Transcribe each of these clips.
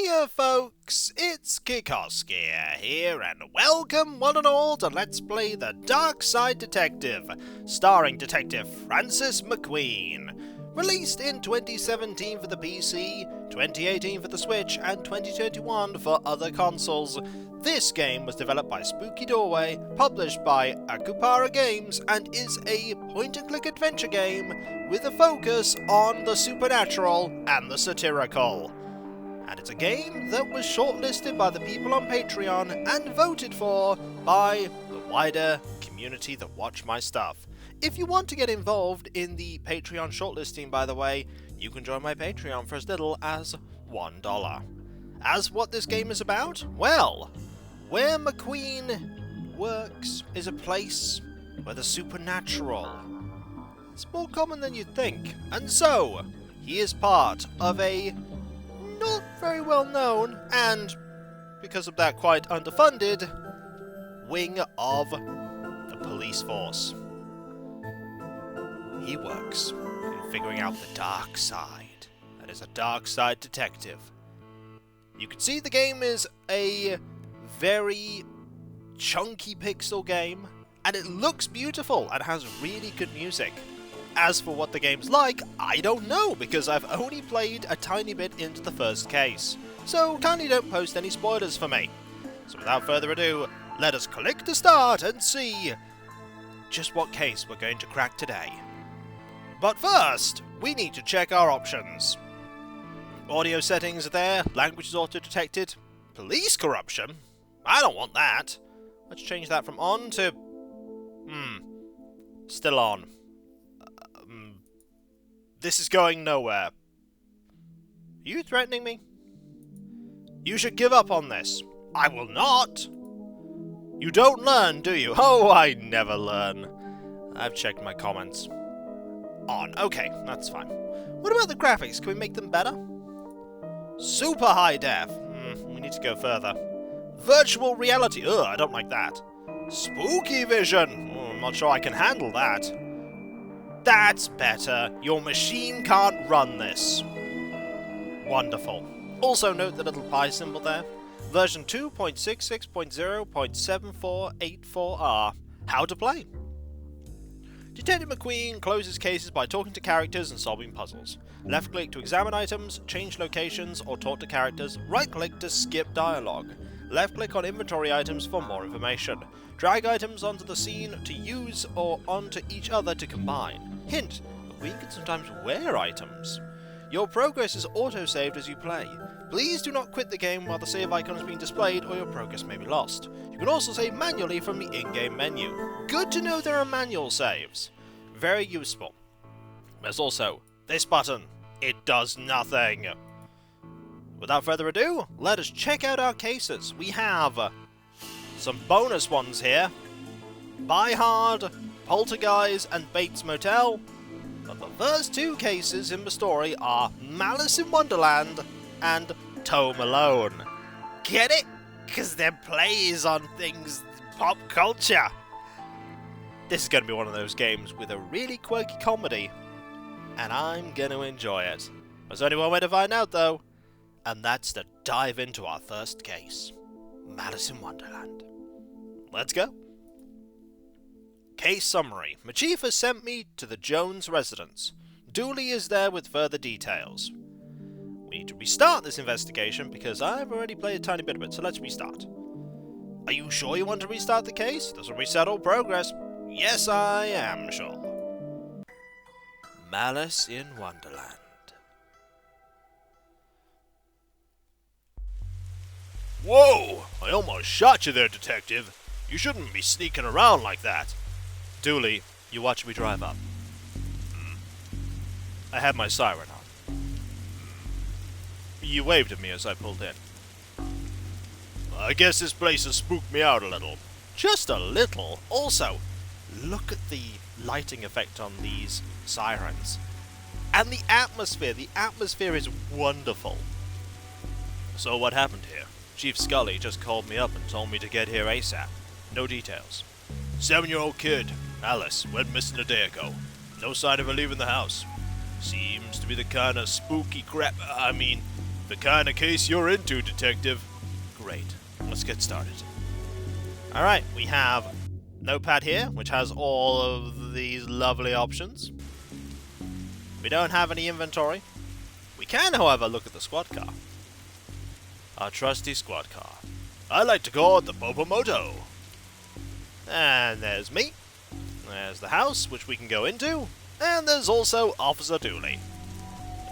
Hiya folks, it's Kikoskia here, and welcome one and all to Let's Play the Darkside Detective, starring Detective Francis McQueen. Released in 2017 for the PC, 2018 for the Switch, and 2021 for other consoles. This game was developed by Spooky Doorway, published by Akupara Games, and is a point-and-click adventure game with a focus on the supernatural and the satirical. And it's a game that was shortlisted by the people on Patreon and voted for by the wider community that watch my stuff. If you want to get involved in the Patreon shortlisting, by the way, you can join my Patreon for as little as $1. As what this game is about? Well, where McQueen works is a place where the supernatural is more common than you'd think. And so, he is part of a not very well known, and because of that quite underfunded, wing of the police force. He works in figuring out the dark side, and is a dark side detective. You can see the game is a very chunky pixel game, and it looks beautiful and has really good music. As for what the game's like, I don't know, because I've only played a tiny bit into the first case. So kindly don't post any spoilers for me. So without further ado, let us click to start and see just what case we're going to crack today. But first, we need to check our options. Audio settings are there, language is auto-detected. Police corruption? I don't want that. Let's change that from on to... still on. This is going nowhere. Are you threatening me? You should give up on this. I will not! You don't learn, do you? Oh, I never learn. I've checked my comments. On. Okay, that's fine. What about the graphics? Can we make them better? Super high def. We need to go further. Virtual reality. Ugh, I don't like that. Spooky vision. I'm not sure I can handle that. That's better. Your machine can't run this. Wonderful. Also note the little pi symbol there. Version 2.66.0.7484R. How to play. Detective McQueen closes cases by talking to characters and solving puzzles. Left click to examine items, change locations, or talk to characters. Right click to skip dialogue. Left click on inventory items for more information. Drag items onto the scene to use or onto each other to combine. Hint, McQueen can sometimes wear items. Your progress is auto-saved as you play. Please do not quit the game while the save icon is being displayed or your progress may be lost. You can also save manually from the in-game menu. Good to know there are manual saves. Very useful. There's also this button. It does nothing. Without further ado, let us check out our cases. We have some bonus ones here. Buy Hard, Poltergeist, and Bates Motel. But the first two cases in the story are Malice in Wonderland and Toe Malone. Get it? Because they're plays on things pop culture. This is going to be one of those games with a really quirky comedy, and I'm going to enjoy it. There's only one way to find out though, and that's to dive into our first case. Malice in Wonderland. Let's go. Case summary. My chief has sent me to the Jones residence. Dooley is there with further details. We need to restart this investigation because I've already played a tiny bit of it, so let's restart. Are you sure you want to restart the case? This will reset all progress. Yes, I am sure. Malice in Wonderland. Whoa! I almost shot you there, detective. You shouldn't be sneaking around like that. Dooley, you watch me drive up. I had my siren on. You waved at me as I pulled in. I guess this place has spooked me out a little. Just a little? Also, look at the lighting effect on these sirens. And the atmosphere. The atmosphere is wonderful. So what happened here? Chief Scully just called me up and told me to get here ASAP. No details. 7-year-old kid, Alice, went missing a day ago. No sign of her leaving the house. Seems to be the kind of spooky crap, The kind of case you're into, Detective. Great. Let's get started. Alright, we have Notepad here, which has all of these lovely options. We don't have any inventory. We can, however, look at the squad car. Our trusty squad car. I like to call it the Popomoto. And there's me. There's the house, which we can go into. And there's also Officer Dooley.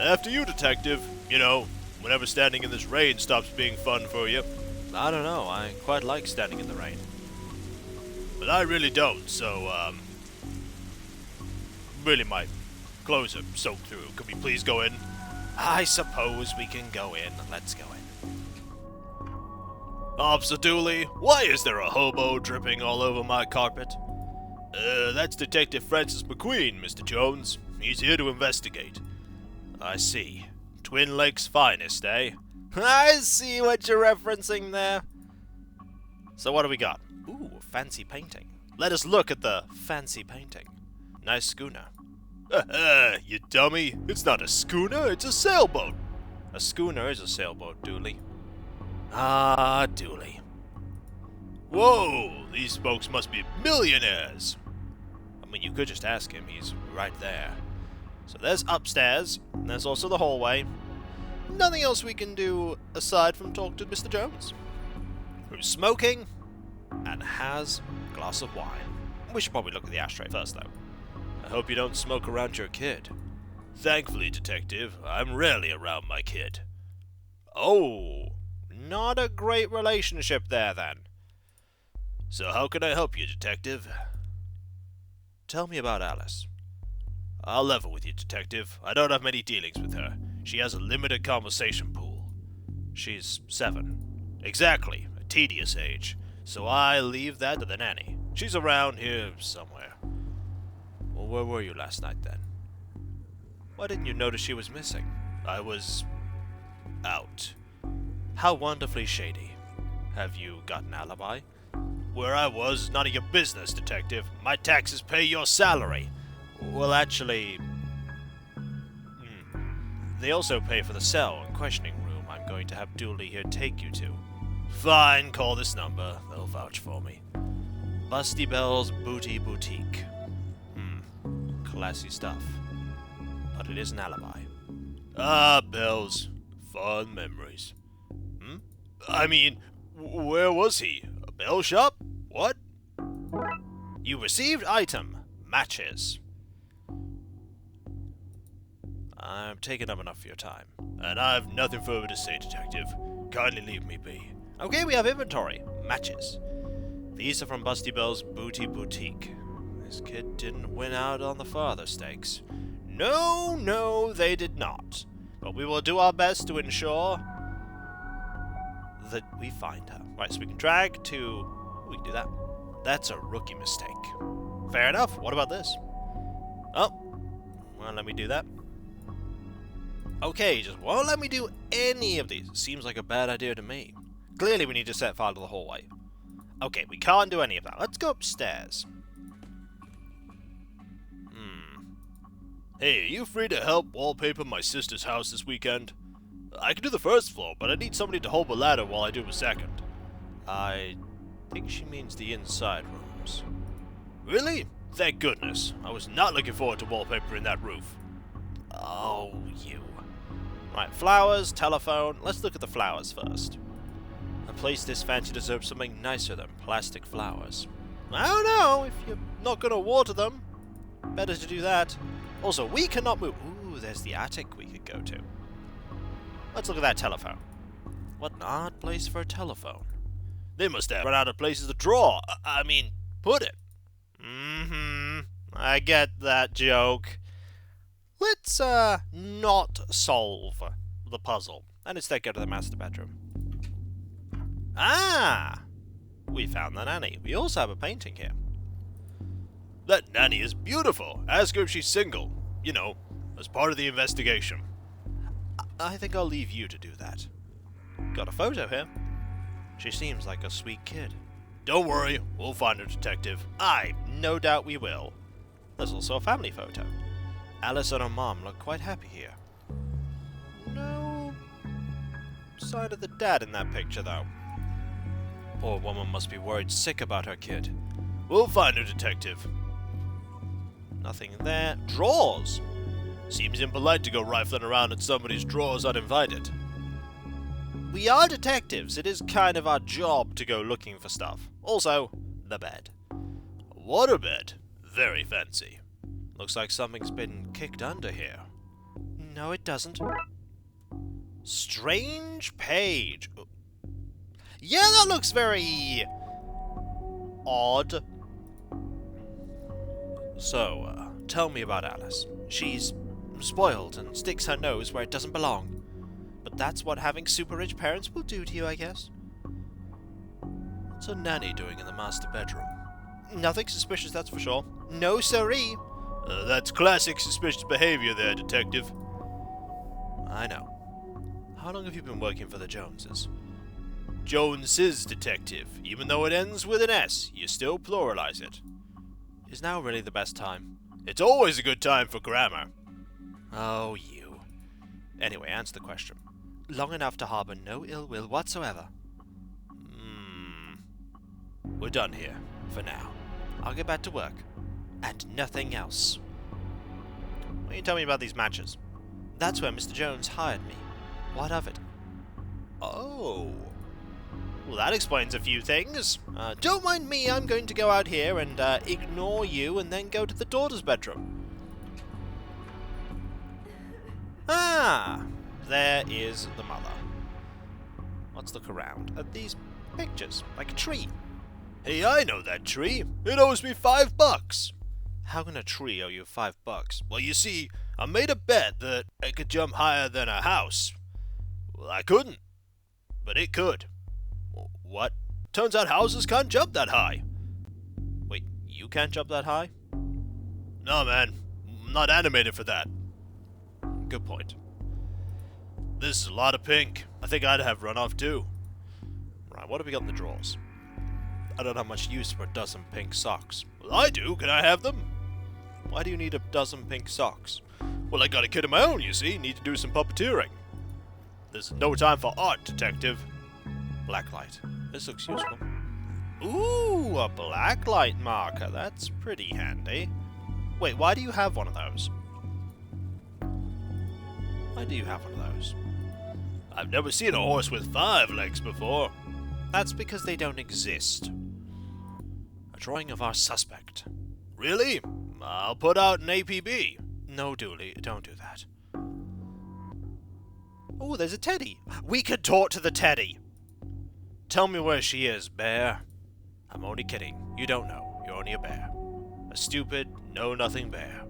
After you, Detective. You know, whenever standing in this rain stops being fun for you. I don't know, I quite like standing in the rain. But I really don't, so, really my clothes are soaked through. Could we please go in? I suppose we can go in. Let's go in. Officer Dooley, why is there a hobo dripping all over my carpet? That's Detective Francis McQueen, Mr. Jones. He's here to investigate. I see. Twin Lakes finest, eh? I see what you're referencing there. So what do we got? Ooh, a fancy painting. Let us look at the fancy painting. Nice schooner. You dummy. It's not a schooner, it's a sailboat. A schooner is a sailboat, Dooley. Ah, Dooley. Whoa, these folks must be millionaires. I mean, you could just ask him, he's right there. So there's upstairs, and there's also the hallway. Nothing else we can do aside from talk to Mr. Jones, who's smoking and has a glass of wine. We should probably look at the ashtray first, though. I hope you don't smoke around your kid. Thankfully, Detective, I'm rarely around my kid. Oh, not a great relationship there, then. So how can I help you, Detective? Tell me about Alice. I'll level with you, Detective. I don't have many dealings with her. She has a limited conversation pool. She's 7. Exactly, a tedious age. So I leave that to the nanny. She's around here somewhere. Well, where were you last night, then? Why didn't you notice she was missing? I was out. How wonderfully shady. Have you got an alibi? Where I was, none of your business, Detective. My taxes pay your salary. Well, actually, they also pay for the cell and questioning room I'm going to have Dooley here take you to. Fine, call this number. They'll vouch for me. Busty Bell's Booty Boutique. Classy stuff. But it is an alibi. Ah, Bells. Fond memories. I mean, where was he? A bell shop? What? You received item. Matches. I've taken up enough of your time. And I've nothing further to say, Detective. Kindly leave me be. Okay, we have inventory. Matches. These are from Busty Bell's Booty Boutique. This kid didn't win out on the father stakes. No, they did not. But we will do our best to ensure that we find her. Right, so we can drag to... We can do that. That's a rookie mistake. Fair enough. What about this? Oh. Well, let me do that. Okay, just won't let me do any of these. Seems like a bad idea to me. Clearly we need to set file to the hallway. Okay, we can't do any of that. Let's go upstairs. Hey, are you free to help wallpaper my sister's house this weekend? I can do the first floor, but I need somebody to hold the ladder while I do the second. I think she means the inside rooms. Really? Thank goodness. I was not looking forward to wallpapering that roof. Oh, you. Right, flowers, telephone. Let's look at the flowers first. A place this fancy deserves something nicer than plastic flowers. I don't know, if you're not going to water them. Better to do that. Also, we cannot move. Ooh, there's the attic we could go to. Let's look at that telephone. What an odd place for a telephone. They must have run out of places to draw. I mean, put it. I get that joke. Let's, not solve the puzzle, and instead go to the master bedroom. Ah! We found the nanny. We also have a painting here. That nanny is beautiful. Ask her if she's single. You know, as part of the investigation. I think I'll leave you to do that. Got a photo here. She seems like a sweet kid. Don't worry, we'll find her, Detective. No doubt we will. There's also a family photo. Alice and her mom look quite happy here. No sign of the dad in that picture, though. Poor woman must be worried sick about her kid. We'll find her, detective. Nothing there. Drawers! Seems impolite to go rifling around in somebody's drawers uninvited. We are detectives. It is kind of our job to go looking for stuff. Also, the bed. Waterbed. Very fancy. Looks like something's been kicked under here. No, it doesn't. Strange page. Yeah, that looks very odd. So, tell me about Alice. She's spoiled and sticks her nose where it doesn't belong. But that's what having super rich parents will do to you, I guess. What's a nanny doing in the master bedroom? Nothing suspicious, that's for sure. No siree. That's classic suspicious behavior there, detective. I know. How long have you been working for the Joneses? Joneses, detective. Even though it ends with an S, you still pluralize it. Is now really the best time? It's always a good time for grammar. Oh, you. Anyway, answer the question. Long enough to harbour no ill will whatsoever. We're done here, for now. I'll get back to work. And nothing else. Why don't you tell me about these matches? That's where Mr. Jones hired me. What of it? Oh. Well, that explains a few things. Don't mind me, I'm going to go out here and ignore you and then go to the daughter's bedroom. Ah, there is the mother. Let's look around at these pictures, like a tree. Hey, I know that tree. It owes me $5. How can a tree owe you $5? Well, you see, I made a bet that it could jump higher than a house. Well, I couldn't, but it could. What? Turns out houses can't jump that high. Wait, you can't jump that high? No, man. I'm not animated for that. Good point. This is a lot of pink. I think I'd have run off too. Right, what have we got in the drawers? I don't have much use for a dozen pink socks. Well, I do. Can I have them? Why do you need a dozen pink socks? Well, I got a kid of my own, you see. Need to do some puppeteering. There's no time for art, detective. Blacklight. This looks useful. Ooh, a blacklight marker. That's pretty handy. Wait, why do you have one of those? Why do you have one of those? I've never seen a horse with 5 legs before. That's because they don't exist. A drawing of our suspect. Really? I'll put out an APB. No, Dooley, don't do that. Oh, there's a teddy. We could talk to the teddy. Tell me where she is, bear. I'm only kidding. You don't know. You're only a bear. A stupid, know-nothing bear.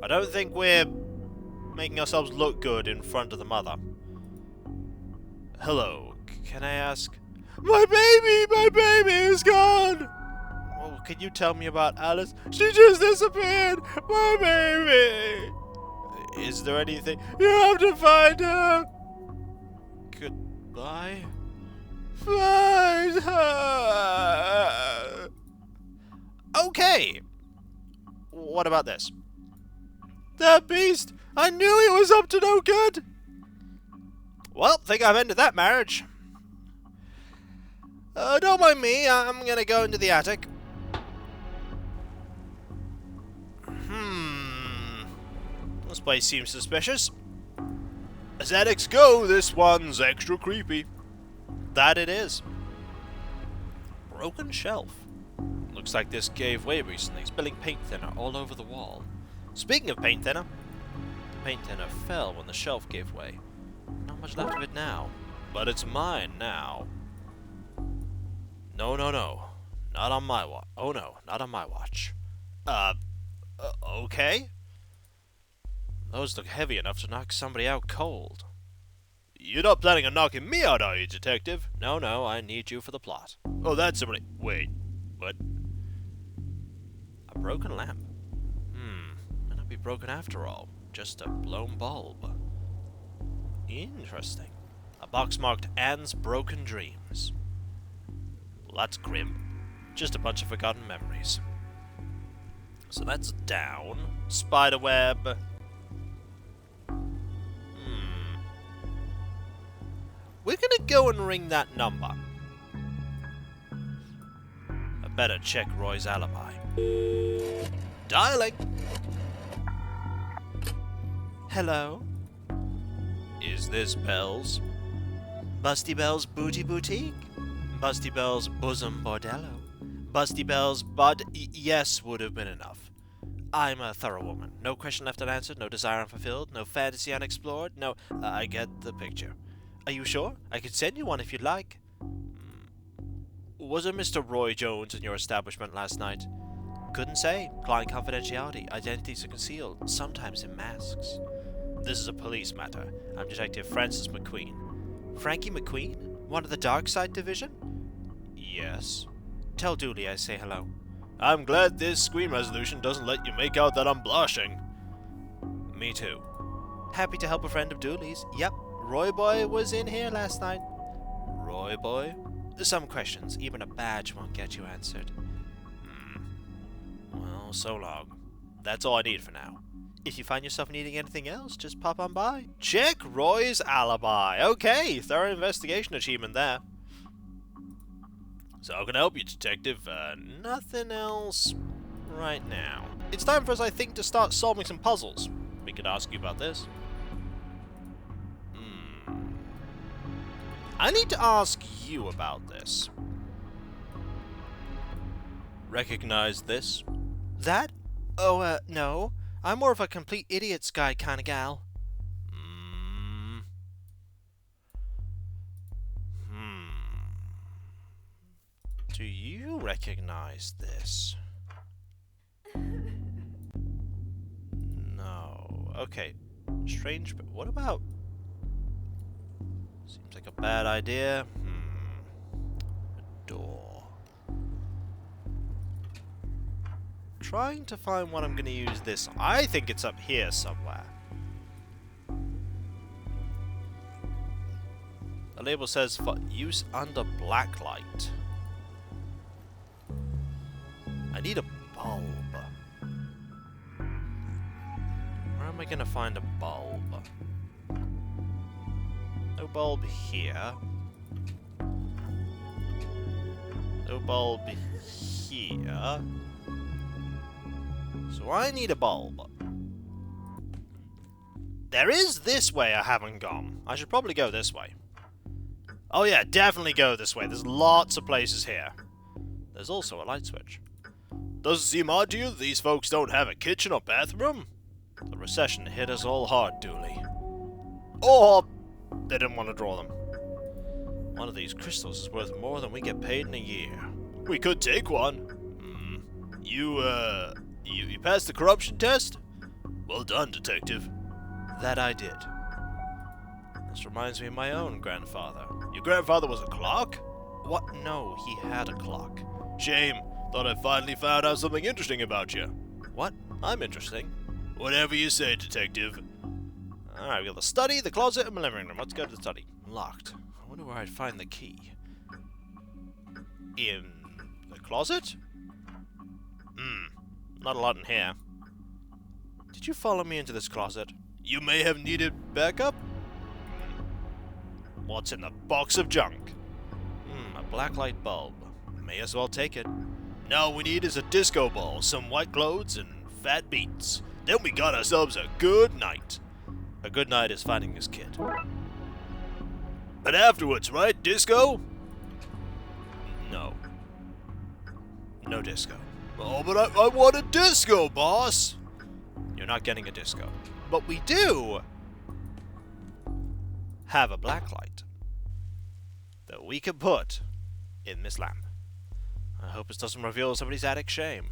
I don't think we're making ourselves look good in front of the mother. Hello, can I ask? My baby is gone! Well, can you tell me about Alice? She just disappeared! My baby! Is there anything? You have to find her! Goodbye? Find her! Okay! What about this? That beast! I knew he was up to no good! Well, think I've ended that marriage. Don't mind me, I'm gonna go into the attic. This place seems suspicious. As attics go, this one's extra creepy. That it is. Broken shelf. Looks like this gave way recently, spilling paint thinner all over the wall. Speaking of paint thinner, the paint thinner fell when the shelf gave way. Not much left of it now. But it's mine now. No. Not on my watch. Oh no, not on my watch. Okay? Those look heavy enough to knock somebody out cold. You're not planning on knocking me out, are you, detective? No, I need you for the plot. Oh, that's somebody. Wait, what? A broken lamp. Might not be broken after all. Just a blown bulb. Interesting. A box marked Anne's Broken Dreams. Well, that's grim. Just a bunch of forgotten memories. So that's down. Spiderweb. gonna go and ring that number. I better check Roy's alibi. Dialing. Hello? Is this Bells? Busty Bell's Booty Boutique? Busty Bell's Bosom Bordello? Busty Bell's Bud... yes would have been enough. I'm a thorough woman. No question left unanswered, no desire unfulfilled, no fantasy unexplored, no... I get the picture. Are you sure? I could send you one if you'd like. Was it Mr. Roy Jones in your establishment last night? Couldn't say. Client confidentiality. Identities are concealed, sometimes in masks. This is a police matter. I'm Detective Francis McQueen. Frankie McQueen? One of the Darkside Division? Yes. Tell Dooley I say hello. I'm glad this screen resolution doesn't let you make out that I'm blushing. Me too. Happy to help a friend of Dooley's. Yep, Roy Boy was in here last night. Roy Boy? Some questions, even a badge won't get you answered. Well, so long. That's all I need for now. If you find yourself needing anything else, just pop on by. Check Roy's alibi. Okay, thorough investigation achievement there. So how can I help you, Detective? Nothing else right now. It's time for us, I think, to start solving some puzzles. We could ask you about this. I need to ask you about this. Recognize this? That? Oh, no. I'm more of a complete idiot's guy kind of gal. Do you recognize this? No. Okay. Strange, but what about... Seems like a bad idea. A door. Trying to find what I'm going to use this on. I think it's up here somewhere. The label says for use under black light. I need a bulb. Where am I going to find a bulb? No bulb here. No bulb here. So I need a bulb. There is this way I haven't gone. I should probably go this way. Oh yeah, definitely go this way. There's lots of places here. There's also a light switch. Does it seem odd to you that these folks don't have a kitchen or bathroom? The recession hit us all hard, Dooley. Or they didn't want to draw them. One of these crystals is worth more than we get paid in a year. We could take one. You passed the corruption test? Well done, Detective. That I did. This reminds me of my own grandfather. Your grandfather was a clock? What? No, he had a clock. Shame. Thought I finally found out something interesting about you. What? I'm interesting. Whatever you say, Detective. Alright, we got the study, the closet, and my living room. Let's go to the study. Locked. I wonder where I'd find the key. In the closet? Not a lot in here. Did you follow me into this closet? You may have needed backup? What's in the box of junk? A blacklight bulb. May as well take it. Now all we need is a disco ball, some white clothes, and fat beats. Then we got ourselves a good night. A good night is finding this kid. But afterwards, right, disco? No. No disco. Oh, but I want a disco, boss! You're not getting a disco. But we do have a blacklight that we can put in this lamp. I hope this doesn't reveal somebody's attic shame.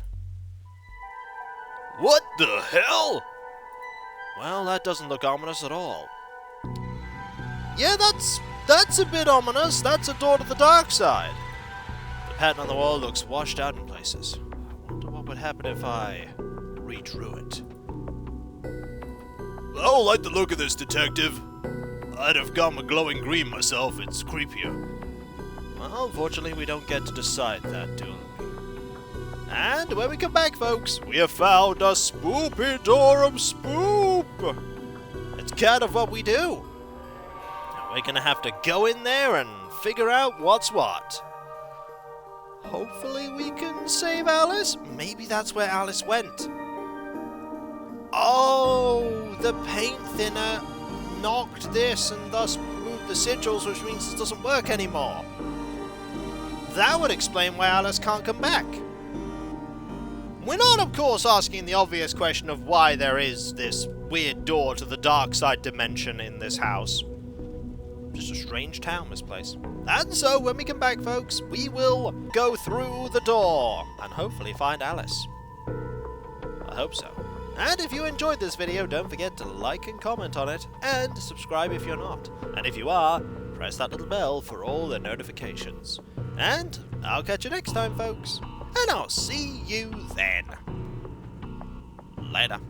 What the hell? Well, that doesn't look ominous at all. Yeah, that's a bit ominous. That's a door to the dark side. The pattern on the wall looks washed out in places. I wonder what would happen if I redrew it. I don't like the look of this, Detective. I'd have gone with glowing green myself. It's creepier. Well, unfortunately, we don't get to decide that, do we? And when we come back, folks, we have found a spoopy-dorum spoop! It's kind of what we do. Now, We're gonna have to go in there and figure out what's what. Hopefully we can save Alice. Maybe that's where Alice went. Oh, the paint thinner knocked this and thus moved the sigils, which means it doesn't work anymore. That would explain why Alice can't come back. We're not, of course, asking the obvious question of why there is this weird door to the Darkside Dimension in this house. Just a strange town, this place. And so, when we come back, folks, we will go through the door and hopefully find Alice. I hope so. And if you enjoyed this video, don't forget to like and comment on it, and subscribe if you're not. And if you are, press that little bell for all the notifications. And I'll catch you next time, folks. And I'll see you then. Later.